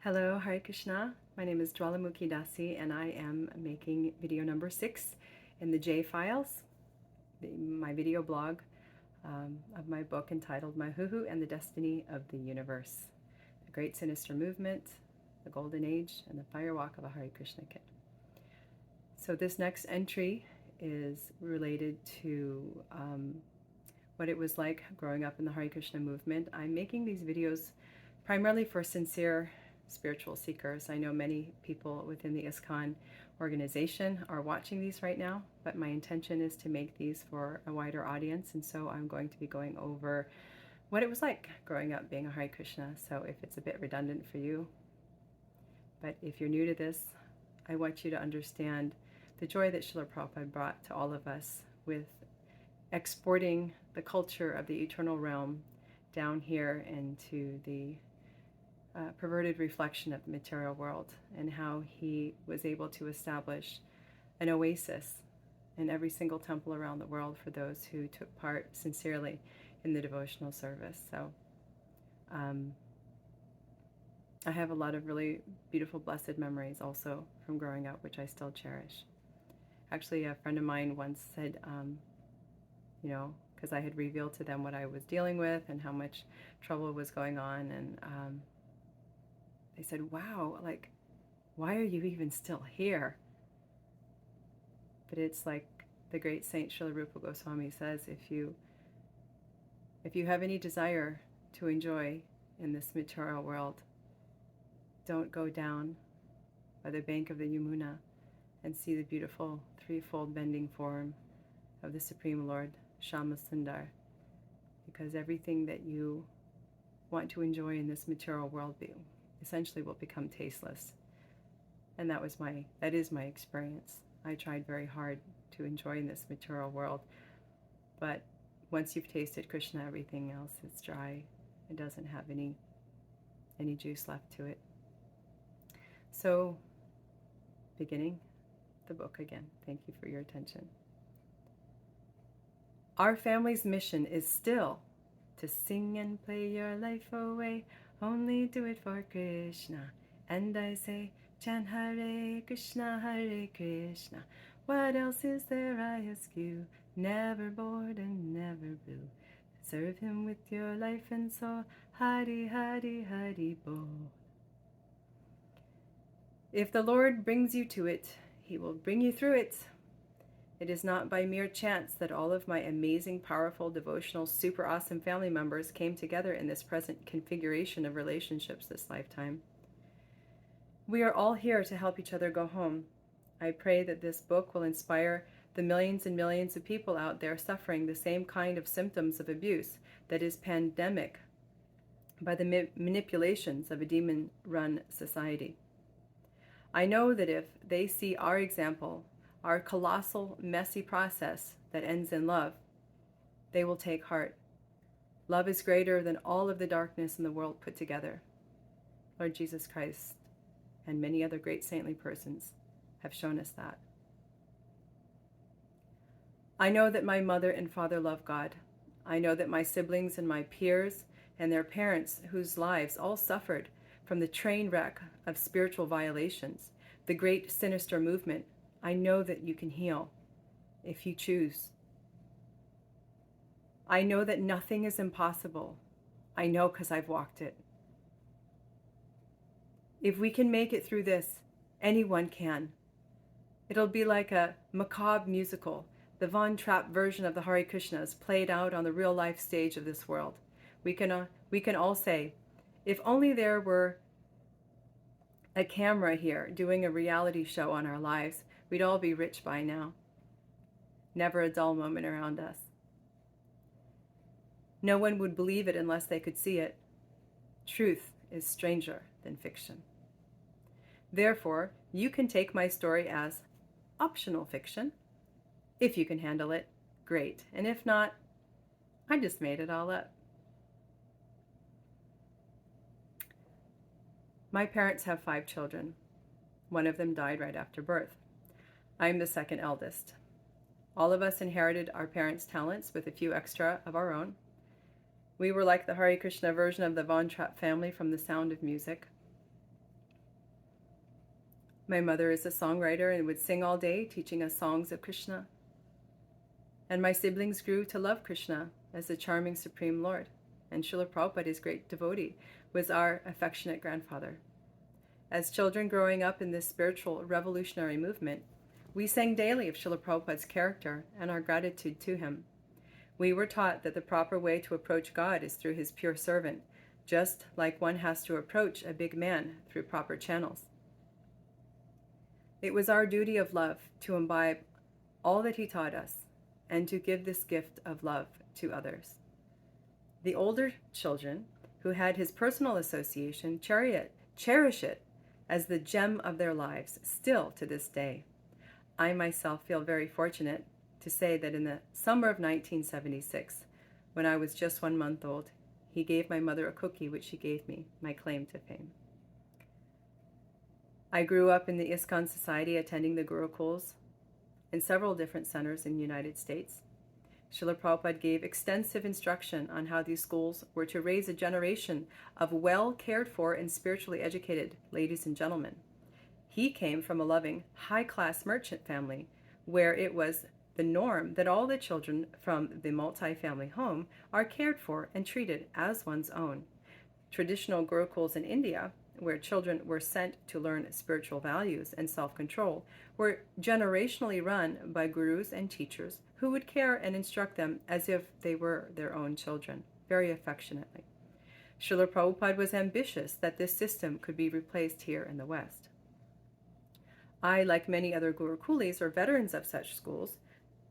Hello, Hare Krishna. My name is Jvalamukhi Dasi, and I am making video number 6 in the J files, my video blog of my book entitled Mahaprabhu and the Destiny of the Universe, the Great Sinister Movement, the Golden Age, and the Fire Walk of a Hare Krishna Kid. So this next entry is related to what it was like growing up in the Hare Krishna movement. I'm making these videos primarily for sincere spiritual seekers. I know many people within the Iskcon organization are watching these right now, but my intention is to make these for a wider audience, and so I'm going to be going over what it was like growing up being a Hare Krishna. So if it's a bit redundant for you, but if you're new to this, I want you to understand the joy that Srila Prabhupada brought to all of us with exporting the culture of the eternal realm down here into the perverted reflection of the material world, and how he was able to establish an oasis in every single temple around the world for those who took part sincerely in the devotional service. So I have a lot of really beautiful, blessed memories also from growing up, which I still cherish. Actually, a friend of mine once said, because I had revealed to them what I was dealing with and how much trouble was going on, and they said, wow, like, why are you even still here? But it's like the great Saint Srila Rupa Goswami says, if you have any desire to enjoy in this material world, don't go down by the bank of the Yamuna and see the beautiful threefold bending form of the Supreme Lord, Shama Sundar, because everything that you want to enjoy in this material world essentially will become tasteless. And that is my experience. I tried very hard to enjoy in this material world, but once you've tasted Krishna, everything else is dry. It doesn't have any juice left to it. So, beginning the book again. Thank you for your attention. Our family's mission is still to sing and play your life away. Only do it for Krishna. And I say, chant Hare Krishna, Hare Krishna. What else is there, I ask you? Never bored and never blue. Serve him with your life and soul. Hari, Hari, Hari, Bol. If the Lord brings you to it, he will bring you through it. It is not by mere chance that all of my amazing, powerful, devotional, super awesome family members came together in this present configuration of relationships this lifetime. We are all here to help each other go home. I pray that this book will inspire the millions and millions of people out there suffering the same kind of symptoms of abuse that is pandemic by the manipulations of a demon-run society. I know that if they see our example, our colossal, messy process that ends in love, they will take heart. Love is greater than all of the darkness in the world put together. Lord Jesus Christ and many other great saintly persons have shown us that. I know that my mother and father love God. I know that my siblings and my peers and their parents, whose lives all suffered from the train wreck of spiritual violations, the Great Sinister Movement, I know that you can heal if you choose. I know that nothing is impossible. I know because I've walked it. If we can make it through this, anyone can. It'll be like a macabre musical, the Von Trapp version of the Hare Krishnas played out on the real-life stage of this world. We can all say, if only there were a camera here doing a reality show on our lives, we'd all be rich by now. Never a dull moment around us. No one would believe it unless they could see it. Truth is stranger than fiction. Therefore, you can take my story as optional fiction. If you can handle it, great. And if not, I just made it all up. My parents have 5 children. One of them died right after birth. I'm the second eldest. All of us inherited our parents' talents with a few extra of our own. We were like the Hare Krishna version of the Von Trapp family from The Sound of Music. My mother is a songwriter and would sing all day, teaching us songs of Krishna. And my siblings grew to love Krishna as the charming Supreme Lord. And Srila Prabhupada, his great devotee, was our affectionate grandfather. As children growing up in this spiritual revolutionary movement, we sang daily of Srila Prabhupada's character and our gratitude to him. We were taught that the proper way to approach God is through his pure servant, just like one has to approach a big man through proper channels. It was our duty of love to imbibe all that he taught us and to give this gift of love to others. The older children who had his personal association cherish it as the gem of their lives still to this day. I myself feel very fortunate to say that in the summer of 1976, when I was just 1 month old, he gave my mother a cookie, which she gave me, my claim to fame. I grew up in the Iskcon society, attending the Gurukuls in several different centers in the United States. Srila Prabhupada gave extensive instruction on how these schools were to raise a generation of well cared for and spiritually educated ladies and gentlemen. He came from a loving, high-class merchant family where it was the norm that all the children from the multi-family home are cared for and treated as one's own. Traditional gurukuls in India, where children were sent to learn spiritual values and self-control, were generationally run by gurus and teachers who would care and instruct them as if they were their own children, very affectionately. Srila Prabhupada was ambitious that this system could be replaced here in the West. I, like many other gurukulis or veterans of such schools,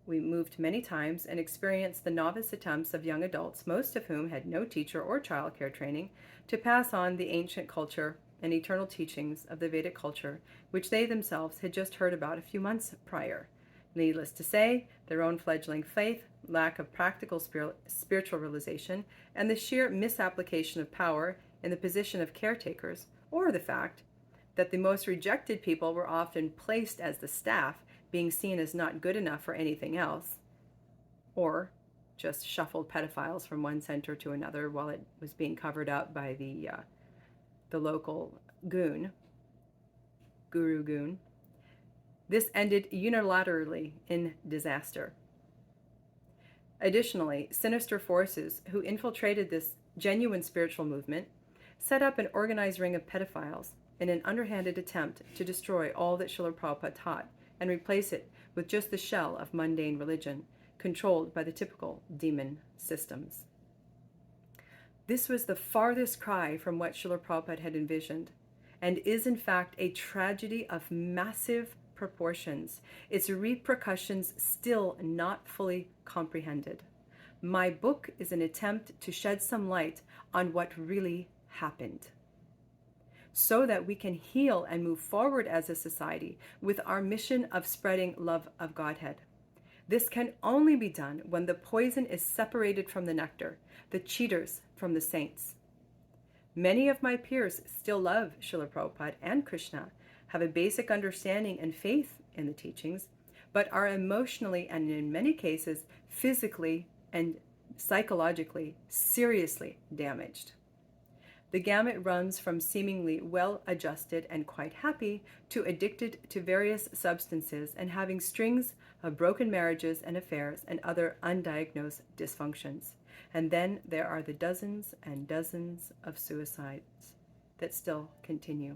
we moved many times and experienced the novice attempts of young adults, most of whom had no teacher or childcare training, to pass on the ancient culture and eternal teachings of the Vedic culture, which they themselves had just heard about a few months prior. Needless to say, their own fledgling faith, lack of practical spiritual realization, and the sheer misapplication of power in the position of caretakers, or the fact that the most rejected people were often placed as the staff, being seen as not good enough for anything else, or just shuffled pedophiles from one center to another while it was being covered up by the local guru goon. This ended unilaterally in disaster. Additionally, sinister forces who infiltrated this genuine spiritual movement set up an organized ring of pedophiles in an underhanded attempt to destroy all that Srila Prabhupada taught and replace it with just the shell of mundane religion, controlled by the typical demon systems. This was the farthest cry from what Srila Prabhupada had envisioned, and is in fact a tragedy of massive proportions, its repercussions still not fully comprehended. My book is an attempt to shed some light on what really happened, so that we can heal and move forward as a society with our mission of spreading love of Godhead. This can only be done when the poison is separated from the nectar, the cheaters from the saints. Many of my peers still love Srila Prabhupada and Krishna, have a basic understanding and faith in the teachings, but are emotionally and in many cases physically and psychologically seriously damaged. The gamut runs from seemingly well-adjusted and quite happy to addicted to various substances and having strings of broken marriages and affairs and other undiagnosed dysfunctions. And then there are the dozens and dozens of suicides that still continue.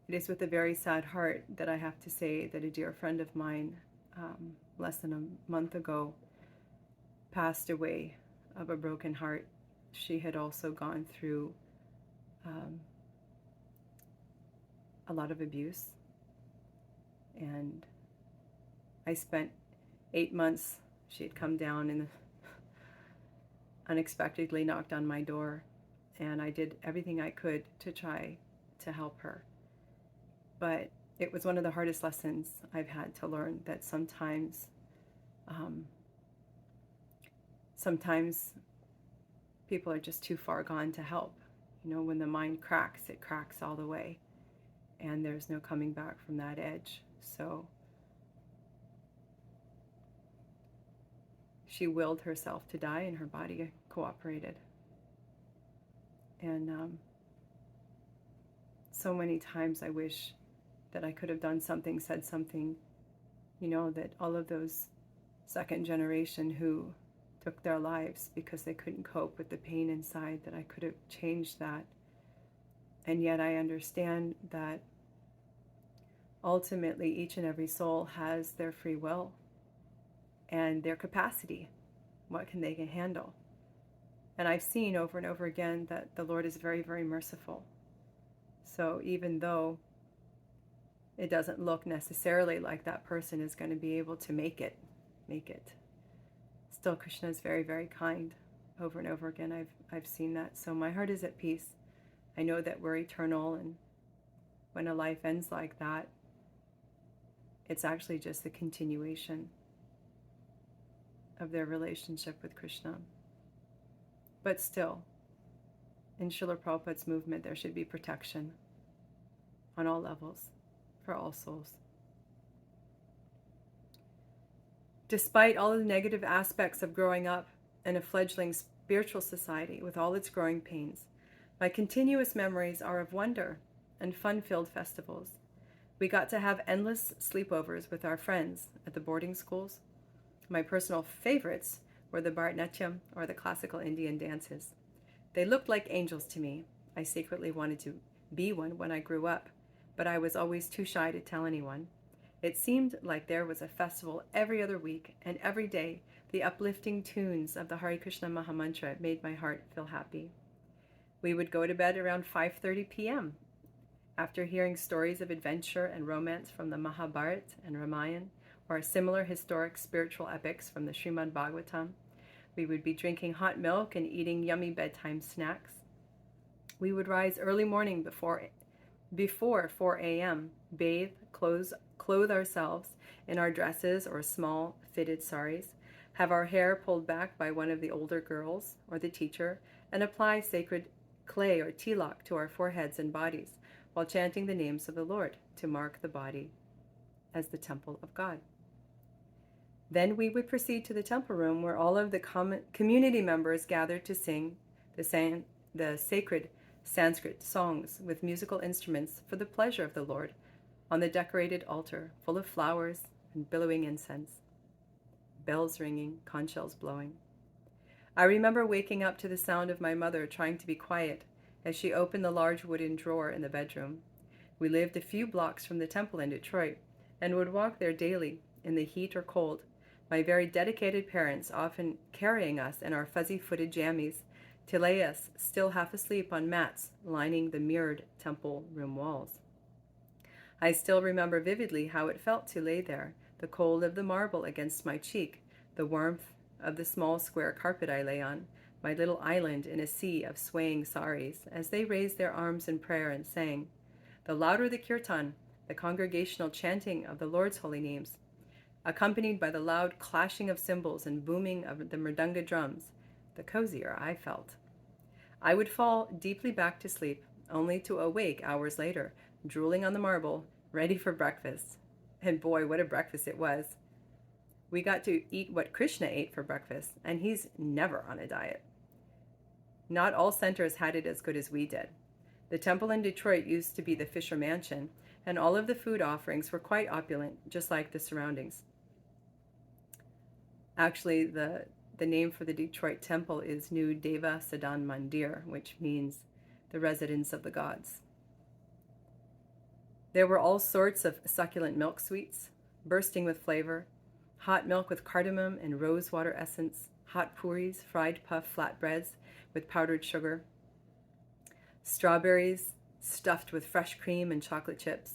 It is with a very sad heart that I have to say that a dear friend of mine, less than a month ago, passed away of a broken heart. She had also gone through a lot of abuse, and I spent 8 months. She had come down and unexpectedly knocked on my door, and I did everything I could to try to help her. But it was one of the hardest lessons I've had to learn, that sometimes people are just too far gone to help. You know, when the mind cracks, it cracks all the way, and there's no coming back from that edge. So she willed herself to die, and her body cooperated. And so many times I wish that I could have done something, said something, that all of those second generation who took their lives because they couldn't cope with the pain inside, that I could have changed that. And yet I understand that ultimately each and every soul has their free will and their capacity. What can they handle? And I've seen over and over again that the Lord is very, very merciful. So even though it doesn't look necessarily like that person is going to be able to make it, still Krishna is very, very kind. Over and over again I've seen that. So my heart is at peace. I know that we're eternal, and when a life ends like that, it's actually just the continuation of their relationship with Krishna. But still, in Srila Prabhupada's movement, there should be protection on all levels for all souls. Despite all of the negative aspects of growing up in a fledgling spiritual society with all its growing pains, my continuous memories are of wonder and fun-filled festivals. We got to have endless sleepovers with our friends at the boarding schools. My personal favorites were the Bharatanatyam, or the classical Indian dances. They looked like angels to me. I secretly wanted to be one when I grew up, but I was always too shy to tell anyone. It seemed like there was a festival every other week, and every day the uplifting tunes of the Hare Krishna Mahamantra made my heart feel happy. We would go to bed around 5:30 p.m. After hearing stories of adventure and romance from the Mahabharata and Ramayana, or similar historic spiritual epics from the Srimad Bhagavatam. We would be drinking hot milk and eating yummy bedtime snacks. We would rise early morning before 4 a.m., bathe, clothe ourselves in our dresses or small fitted saris, have our hair pulled back by one of the older girls or the teacher, and apply sacred clay or tilak to our foreheads and bodies while chanting the names of the Lord to mark the body as the temple of God. Then we would proceed to the temple room where all of the community members gathered to sing the sacred Sanskrit songs with musical instruments for the pleasure of the Lord on the decorated altar full of flowers and billowing incense, bells ringing, conch shells blowing. I remember waking up to the sound of my mother trying to be quiet as she opened the large wooden drawer in the bedroom. We lived a few blocks from the temple in Detroit and would walk there daily in the heat or cold, my very dedicated parents often carrying us in our fuzzy-footed jammies to lay us still half asleep on mats lining the mirrored temple room walls. I still remember vividly how it felt to lay there, the cold of the marble against my cheek, the warmth of the small square carpet I lay on, my little island in a sea of swaying saris, as they raised their arms in prayer and sang. The louder the kirtan, the congregational chanting of the Lord's holy names, accompanied by the loud clashing of cymbals and booming of the mridanga drums, the cozier I felt. I would fall deeply back to sleep, only to awake hours later, drooling on the marble, ready for breakfast. And boy, what a breakfast it was. We got to eat what Krishna ate for breakfast, and he's never on a diet. Not all centers had it as good as we did. The temple in Detroit used to be the Fisher Mansion, and all of the food offerings were quite opulent, just like the surroundings. Actually, the name for the Detroit temple is New Deva Sadan Mandir, which means the residence of the gods. There were all sorts of succulent milk sweets, bursting with flavor, hot milk with cardamom and rose water essence, hot puris, fried puff flatbreads with powdered sugar, strawberries stuffed with fresh cream and chocolate chips,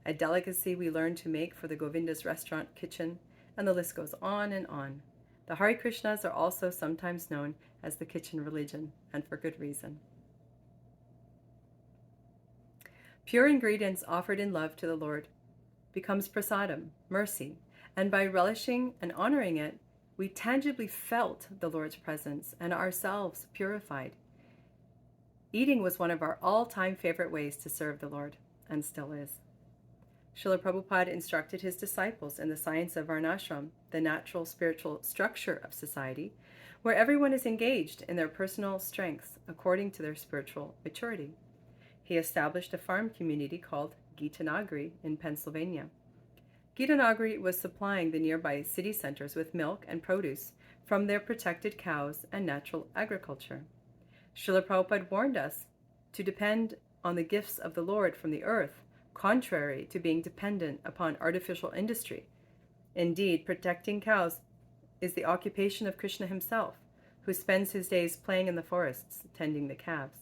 a delicacy we learned to make for the Govinda's restaurant kitchen, and the list goes on and on. The Hare Krishnas are also sometimes known as the kitchen religion, and for good reason. Pure ingredients offered in love to the Lord becomes prasadam, mercy, and by relishing and honoring it, we tangibly felt the Lord's presence and ourselves purified. Eating was one of our all-time favorite ways to serve the Lord, and still is. Srila Prabhupada instructed his disciples in the science of Varnashram, the natural spiritual structure of society, where everyone is engaged in their personal strengths according to their spiritual maturity. He established a farm community called Gitanagari in Pennsylvania. Gitanagari was supplying the nearby city centers with milk and produce from their protected cows and natural agriculture. Srila Prabhupada warned us to depend on the gifts of the Lord from the earth, contrary to being dependent upon artificial industry. Indeed, protecting cows is the occupation of Krishna himself, who spends his days playing in the forests, tending the calves.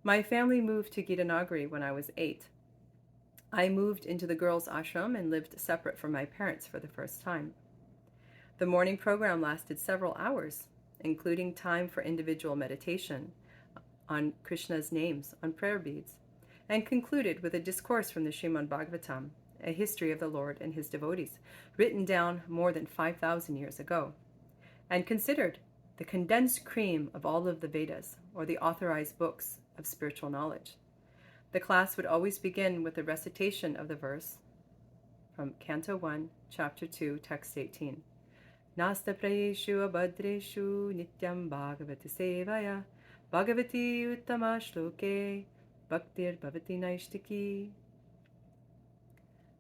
My family moved to Gitanagari when I was 8. I moved into the girls' ashram and lived separate from my parents for the first time. The morning program lasted several hours, including time for individual meditation on Krishna's names on prayer beads, and concluded with a discourse from the Srimad Bhagavatam, a history of the Lord and his devotees, written down more than 5,000 years ago, and considered the condensed cream of all of the Vedas, or the authorized books of spiritual knowledge. The class would always begin with the recitation of the verse from Canto 1, Chapter 2, Text 18. Nasta prayeshu abhadreshu nityam bhagavati sevaya bhagavati uttama shloke bhaktir bhavati naishtiki.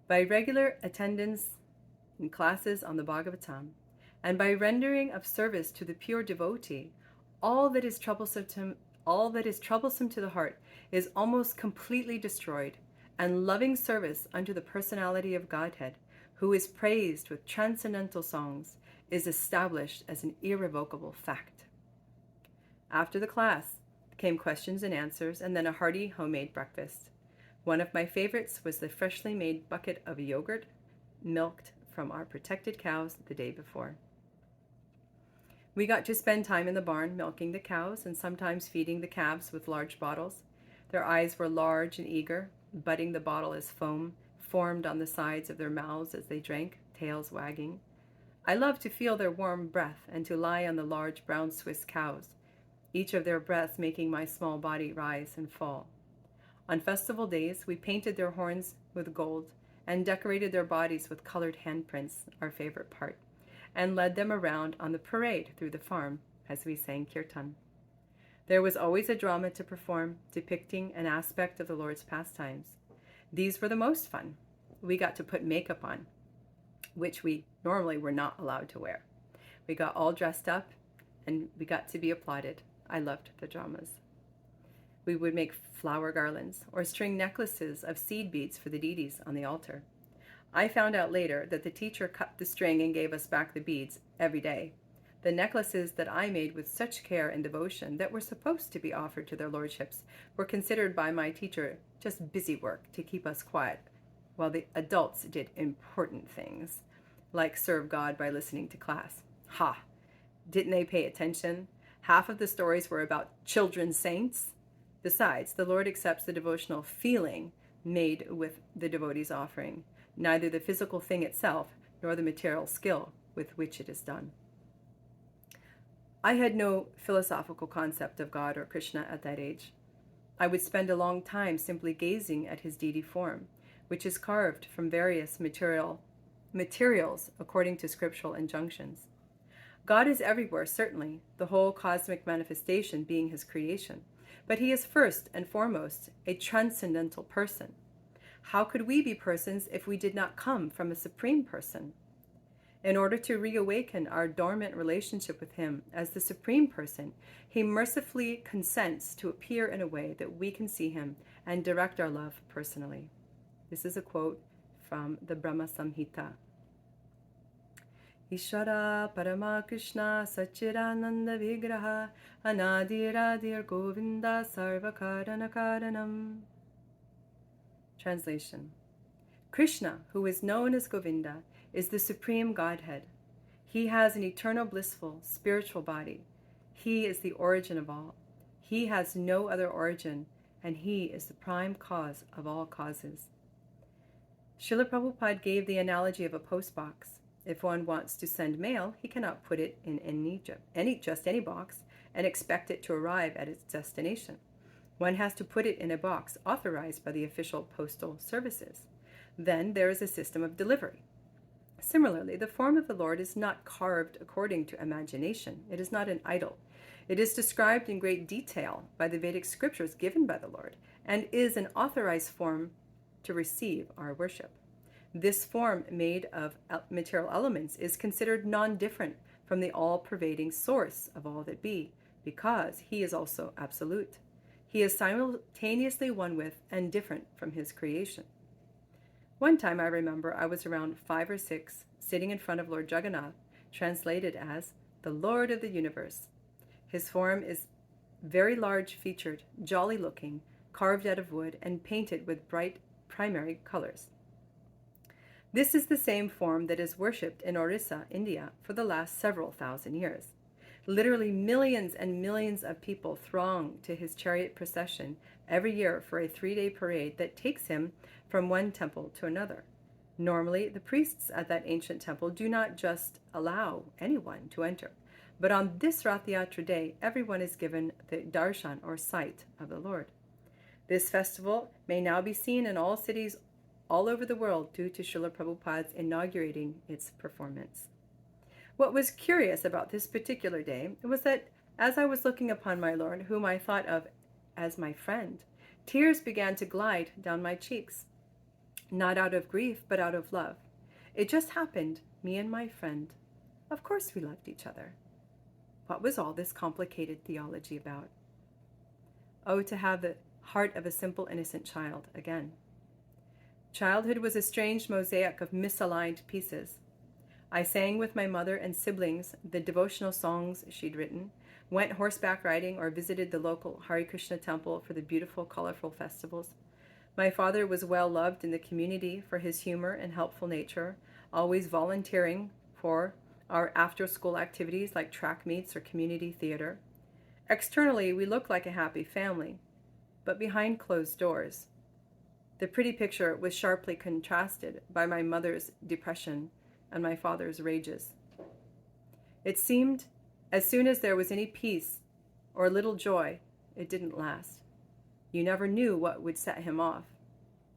By regular attendance in classes on the Bhagavatam, and by rendering of service to the pure devotee, all that is troublesome to the heart is almost completely destroyed, and loving service unto the personality of Godhead, who is praised with transcendental songs, is established as an irrevocable fact. After the class came questions and answers, and then a hearty homemade breakfast. One of my favorites was the freshly made bucket of yogurt milked from our protected cows the day before. We got to spend time in the barn milking the cows and sometimes feeding the calves with large bottles. Their eyes were large and eager, butting the bottle as foam formed on the sides of their mouths as they drank, tails wagging. I loved to feel their warm breath and to lie on the large brown Swiss cows, each of their breaths making my small body rise and fall. On festival days, we painted their horns with gold and decorated their bodies with colored handprints, our favorite part, and led them around on the parade through the farm as we sang kirtan. There was always a drama to perform, depicting an aspect of the Lord's pastimes. These were the most fun. We got to put makeup on, which we normally were not allowed to wear. We got all dressed up and we got to be applauded. I loved the dramas. We would make flower garlands or string necklaces of seed beads for the deities on the altar. I found out later that the teacher cut the string and gave us back the beads every day. The necklaces that I made with such care and devotion that were supposed to be offered to their lordships were considered by my teacher just busy work to keep us quiet, while the adults did important things, like serve God by listening to class. Ha! Didn't they pay attention? Half of the stories were about children saints. Besides, the Lord accepts the devotional feeling made with the devotee's offering, neither the physical thing itself nor the material skill with which it is done. I had no philosophical concept of God or Krishna at that age. I would spend a long time simply gazing at his deity form, which is carved from various materials according to scriptural injunctions. God is everywhere, certainly, the whole cosmic manifestation being his creation, but he is first and foremost a transcendental person. How could we be persons if we did not come from a supreme person? In order to reawaken our dormant relationship with him as the supreme person, he mercifully consents to appear in a way that we can see him and direct our love personally. This is a quote from the Brahma Samhita. Ishvara Parama Krishna Sachidananda Vigraha Anadiradir Govinda Sarvakarana Karanam. Translation. Krishna, who is known as Govinda, is the supreme Godhead. He has an eternal blissful spiritual body. He is the origin of all. He has no other origin, and he is the prime cause of all causes. Srila Prabhupada gave the analogy of a postbox. If one wants to send mail, he cannot put it in just any box and expect it to arrive at its destination. One has to put it in a box authorized by the official postal services. Then there is a system of delivery. Similarly, the form of the Lord is not carved according to imagination. It is not an idol. It is described in great detail by the Vedic scriptures given by the Lord, and is an authorized form to receive our worship. This form, made of material elements, is considered non-different from the all-pervading source of all that be, because he is also absolute. He is simultaneously one with and different from his creation. One time I remember I was around 5 or 6, sitting in front of Lord Jagannath, translated as the Lord of the Universe. His form is very large-featured, jolly-looking, carved out of wood, and painted with bright primary colors. This is the same form that is worshipped in Orissa, India, for the last several thousand years. Literally millions and millions of people throng to his chariot procession every year for a 3-day parade that takes him from one temple to another. Normally, the priests at that ancient temple do not just allow anyone to enter, but on this Rath Yatra day, everyone is given the darshan, or sight, of the Lord. This festival may now be seen in all cities all over the world due to Srila Prabhupada's inaugurating its performance. What was curious about this particular day was that as I was looking upon my Lord, whom I thought of as my friend, tears began to glide down my cheeks, not out of grief, but out of love. It just happened, me and my friend. Of course we loved each other. What was all this complicated theology about? Oh, to have the heart of a simple, innocent child again. Childhood was a strange mosaic of misaligned pieces. I sang with my mother and siblings the devotional songs she'd written, went horseback riding, or visited the local Hare Krishna temple for the beautiful, colorful festivals. My father was well loved in the community for his humor and helpful nature, always volunteering for our after-school activities like track meets or community theater. Externally, we looked like a happy family, but behind closed doors, the pretty picture was sharply contrasted by my mother's depression and my father's rages. It seemed as soon as there was any peace or little joy, it didn't last. You never knew what would set him off.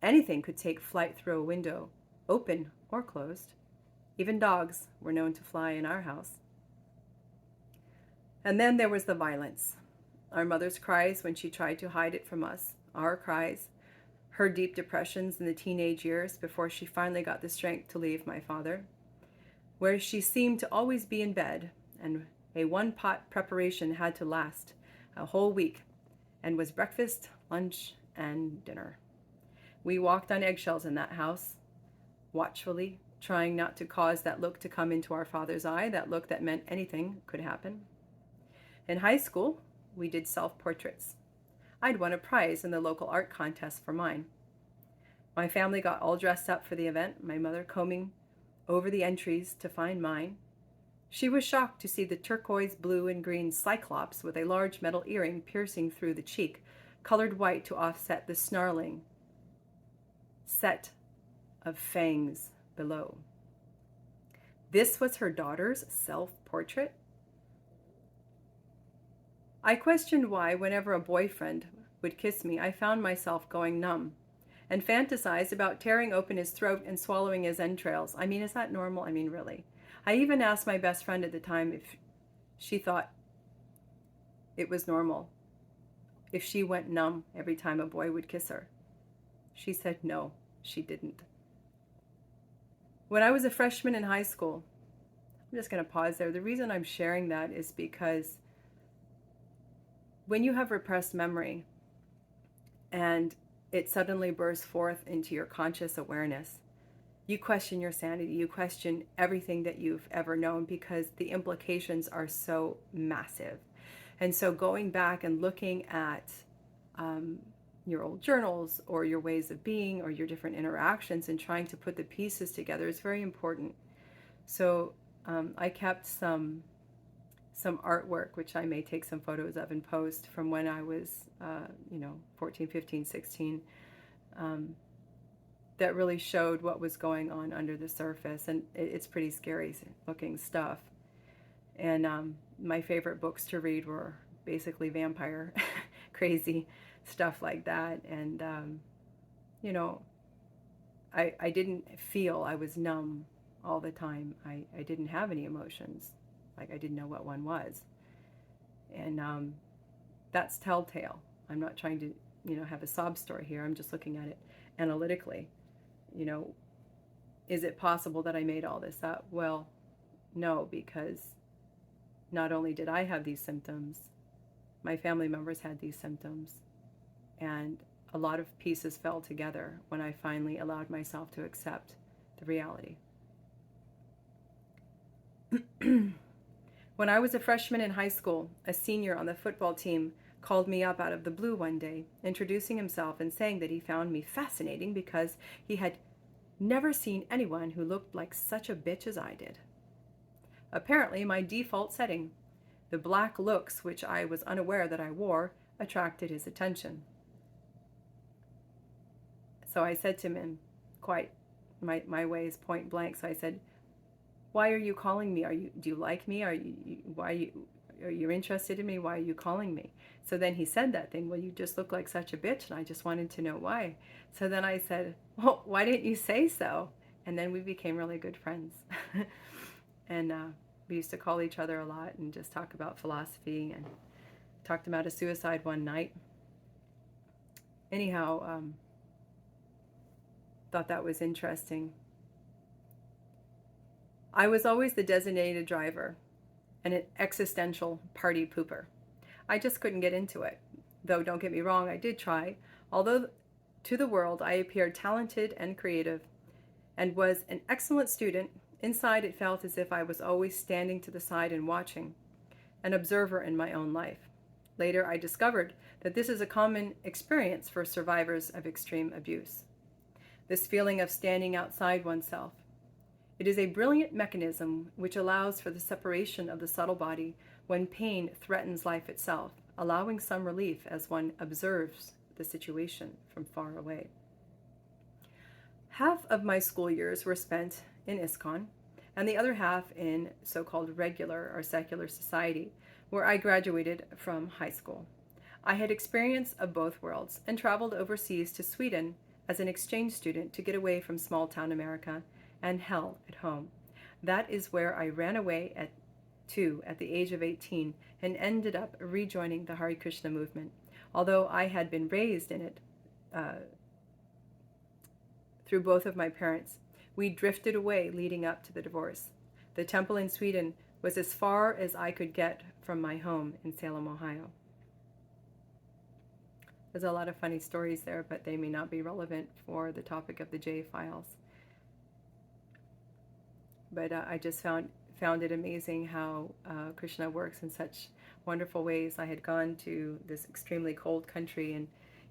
Anything could take flight through a window, open or closed. Even dogs were known to fly in our house. And then there was the violence. Our mother's cries when she tried to hide it from us, our cries, her deep depressions in the teenage years before she finally got the strength to leave my father, where she seemed to always be in bed, and a one-pot preparation had to last a whole week, and was breakfast, lunch, and dinner. We walked on eggshells in that house, watchfully, trying not to cause that look to come into our father's eye, that look that meant anything could happen. In high school, we did self-portraits. I'd won a prize in the local art contest for mine. My family got all dressed up for the event, my mother combing over the entries to find mine. She was shocked to see the turquoise, blue, and green cyclops with a large metal earring piercing through the cheek, colored white to offset the snarling set of fangs below. This was her daughter's self-portrait? I questioned why, whenever a boyfriend would kiss me, I found myself going numb and fantasized about tearing open his throat and swallowing his entrails. I mean, is that normal? I mean, really? I even asked my best friend at the time if she thought it was normal, if she went numb every time a boy would kiss her. She said no, she didn't. When I was a freshman in high school, I'm just going to pause there. The reason I'm sharing that is because when you have repressed memory and it suddenly bursts forth into your conscious awareness, you question your sanity, you question everything that you've ever known, because the implications are so massive. And so going back and looking at your old journals or your ways of being or your different interactions and trying to put the pieces together is very important. So I kept some artwork, which I may take some photos of and post, from when I was 14, 15, 16, that really showed what was going on under the surface. And it's pretty scary looking stuff. And my favorite books to read were basically vampire crazy stuff like that. And I didn't feel, I was numb all the time. I didn't have any emotions. Like, I didn't know what one was. And that's telltale. I'm not trying to, have a sob story here. I'm just looking at it analytically. Is it possible that I made all this up? Well, no, because not only did I have these symptoms, my family members had these symptoms, and a lot of pieces fell together when I finally allowed myself to accept the reality. When I was a freshman in high school, a senior on the football team called me up out of the blue one day, introducing himself and saying that he found me fascinating because he had never seen anyone who looked like such a bitch as I did. Apparently, my default setting, the black looks which I was unaware that I wore, attracted his attention. So I said to him in quite my ways, point blank, so I said, "Why are you calling me? Do you like me? Are you interested in me? Why are you calling me?" So then he said that thing, "Well, you just look like such a bitch," and I just wanted to know why. So then I said, "Well, why didn't you say so?" And then we became really good friends. And we used to call each other a lot and just talk about philosophy, and talked about a suicide one night. Anyhow, thought that was interesting. I was always the designated driver and an existential party pooper. I just couldn't get into it. Though don't get me wrong, I did try. Although to the world I appeared talented and creative and was an excellent student, inside it felt as if I was always standing to the side and watching, an observer in my own life. Later I discovered that this is a common experience for survivors of extreme abuse. This feeling of standing outside oneself. It is a brilliant mechanism which allows for the separation of the subtle body when pain threatens life itself, allowing some relief as one observes the situation from far away. Half of my school years were spent in Iskcon, and the other half in so-called regular or secular society, where I graduated from high school. I had experience of both worlds and traveled overseas to Sweden as an exchange student to get away from small-town America and hell at home. That is where I ran away at the age of 18 and ended up rejoining the Hare Krishna movement. Although I had been raised in it through both of my parents, we drifted away leading up to the divorce. The temple in Sweden was as far as I could get from my home in Salem, Ohio. There's a lot of funny stories there, but they may not be relevant for the topic of the J files. But I just found it amazing how Krishna works in such wonderful ways. I had gone to this extremely cold country, and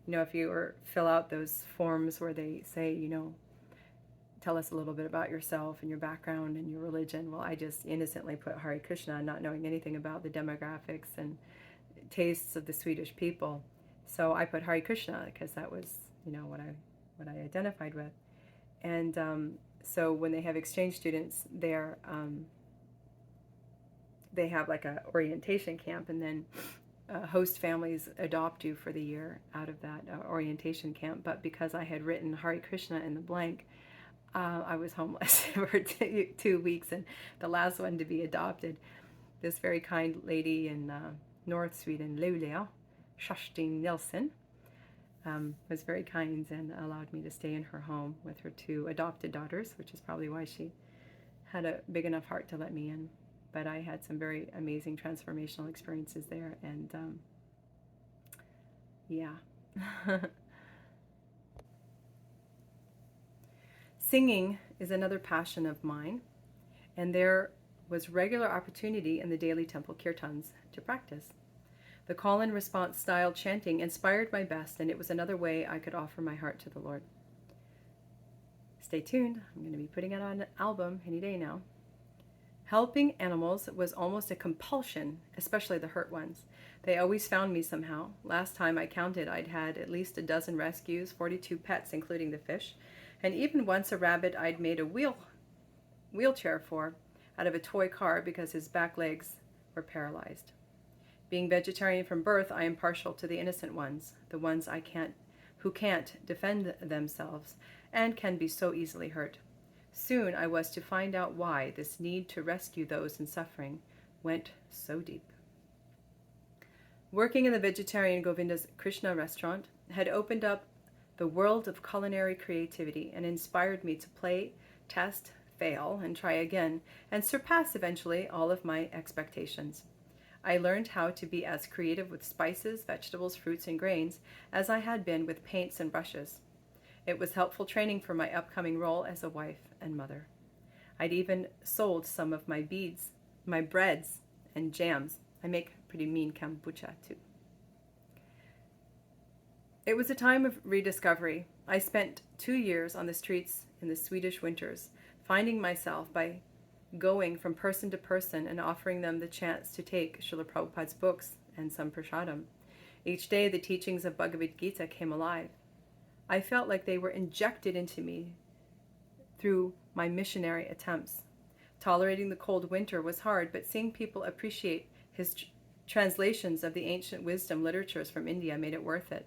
if you fill out those forms where they say, tell us a little bit about yourself and your background and your religion. Well, I just innocently put Hare Krishna, not knowing anything about the demographics and tastes of the Swedish people. So I put Hare Krishna because that was, what I identified with. And so when they have exchange students there, they have like a orientation camp, and then host families adopt you for the year out of that orientation camp. But because I had written Hare Krishna in the blank, I was homeless for 2 weeks, and the last one to be adopted, this very kind lady in North Sweden, Luleå, Kerstin Nilsson, was very kind and allowed me to stay in her home with her 2 adopted daughters, which is probably why she had a big enough heart to let me in. But I had some very amazing transformational experiences there, and yeah. Singing is another passion of mine, and there was regular opportunity in the daily temple kirtans to practice. The call-and-response style chanting inspired my best, and it was another way I could offer my heart to the Lord. Stay tuned. I'm going to be putting it on an album any day now. Helping animals was almost a compulsion, especially the hurt ones. They always found me somehow. Last time I counted, I'd had at least a dozen rescues, 42 pets, including the fish, and even once a rabbit I'd made a wheelchair for out of a toy car because his back legs were paralyzed. Being vegetarian from birth, I am partial to the innocent ones, the ones who can't defend themselves and can be so easily hurt. Soon I was to find out why this need to rescue those in suffering went so deep. Working in the vegetarian Govinda's Krishna restaurant had opened up the world of culinary creativity and inspired me to play, test, fail, and try again, and surpass eventually all of my expectations. I learned how to be as creative with spices, vegetables, fruits, and grains as I had been with paints and brushes. It was helpful training for my upcoming role as a wife and mother. I'd even sold some of my beads, my breads, and jams. I make pretty mean kombucha too. It was a time of rediscovery. I spent 2 years on the streets in the Swedish winters, finding myself by going from person to person and offering them the chance to take Srila Prabhupada's books and some prasadam. Each day the teachings of Bhagavad Gita came alive. I felt like they were injected into me through my missionary attempts. Tolerating the cold winter was hard, but seeing people appreciate his translations of the ancient wisdom literatures from India made it worth it.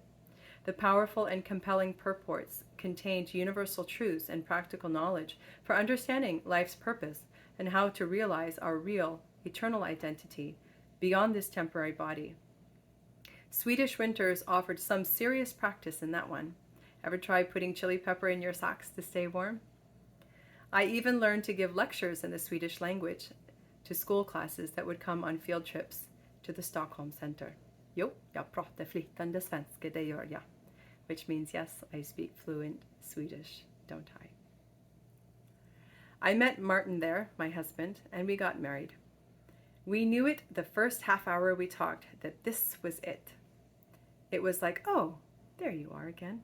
The powerful and compelling purports contained universal truths and practical knowledge for understanding life's purpose and how to realize our real, eternal identity beyond this temporary body. Swedish winters offered some serious practice in that one. Ever try putting chili pepper in your socks to stay warm? I even learned to give lectures in the Swedish language to school classes that would come on field trips to the Stockholm Center. Jo, jag pratar flytande svenska, det gör jag. Which means, yes, I speak fluent Swedish, don't I? I met Martin there, my husband, and we got married. We knew it the first half hour we talked that this was it. It was like, oh, there you are again.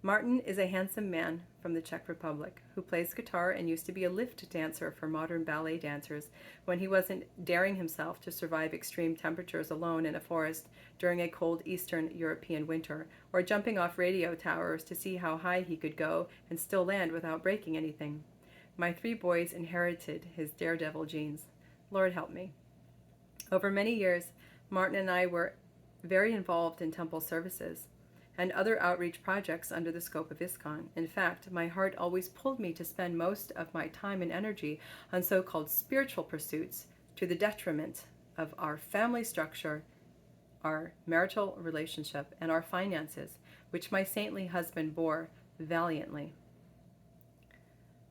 Martin is a handsome man from the Czech Republic who plays guitar and used to be a lift dancer for modern ballet dancers when he wasn't daring himself to survive extreme temperatures alone in a forest during a cold Eastern European winter, or jumping off radio towers to see how high he could go and still land without breaking anything. My 3 boys inherited his daredevil genes. Lord help me. Over many years, Martin and I were very involved in temple services and other outreach projects under the scope of Iskcon. In fact, my heart always pulled me to spend most of my time and energy on so-called spiritual pursuits to the detriment of our family structure, our marital relationship, and our finances, which my saintly husband bore valiantly.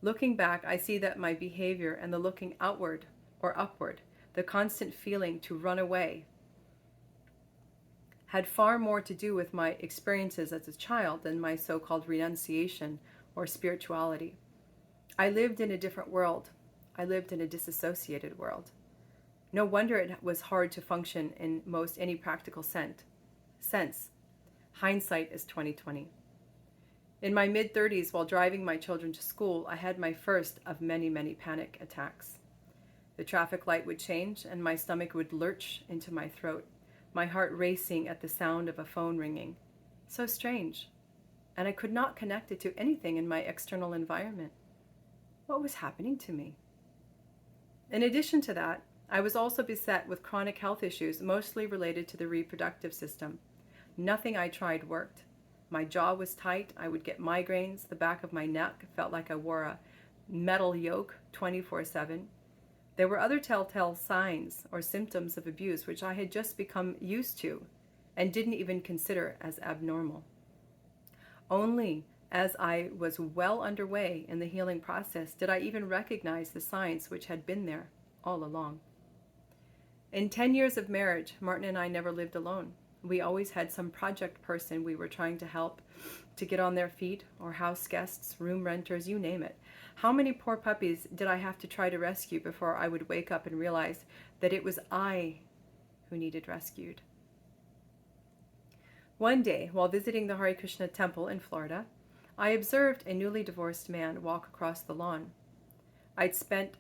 Looking back, I see that my behavior and the looking outward or upward, the constant feeling to run away, had far more to do with my experiences as a child than my so-called renunciation or spirituality. I lived in a different world. I lived in a disassociated world. No wonder it was hard to function in most any practical sense. Hindsight is 20/20. In my mid-30s, while driving my children to school, I had my first of many, many panic attacks. The traffic light would change and my stomach would lurch into my throat, my heart racing at the sound of a phone ringing. So strange. And I could not connect it to anything in my external environment. What was happening to me? In addition to that, I was also beset with chronic health issues, mostly related to the reproductive system. Nothing I tried worked. My jaw was tight. I would get migraines. The back of my neck felt like I wore a metal yoke 24/7. There were other telltale signs or symptoms of abuse which I had just become used to and didn't even consider as abnormal. Only as I was well underway in the healing process did I even recognize the signs which had been there all along. In 10 years of marriage, Martin and I never lived alone. We always had some project person we were trying to help to get on their feet, or house guests, room renters, you name it. How many poor puppies did I have to try to rescue before I would wake up and realize that it was I who needed rescued? One day, while visiting the Hare Krishna temple in Florida, I observed a newly divorced man walk across the lawn. I'd spent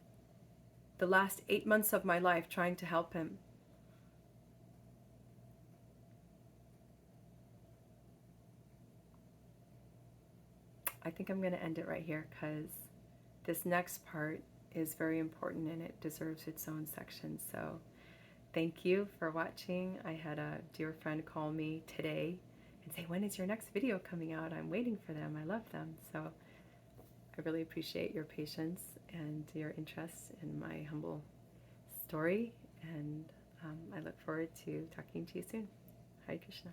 the last 8 months of my life trying to help him. I think I'm going to end it right here because this next part is very important and it deserves its own section. So thank you for watching. I had a dear friend call me today and say, when is your next video coming out? I'm waiting for them. I love them. So I really appreciate your patience and your interest in my humble story. And I look forward to talking to you soon. Hare Krishna.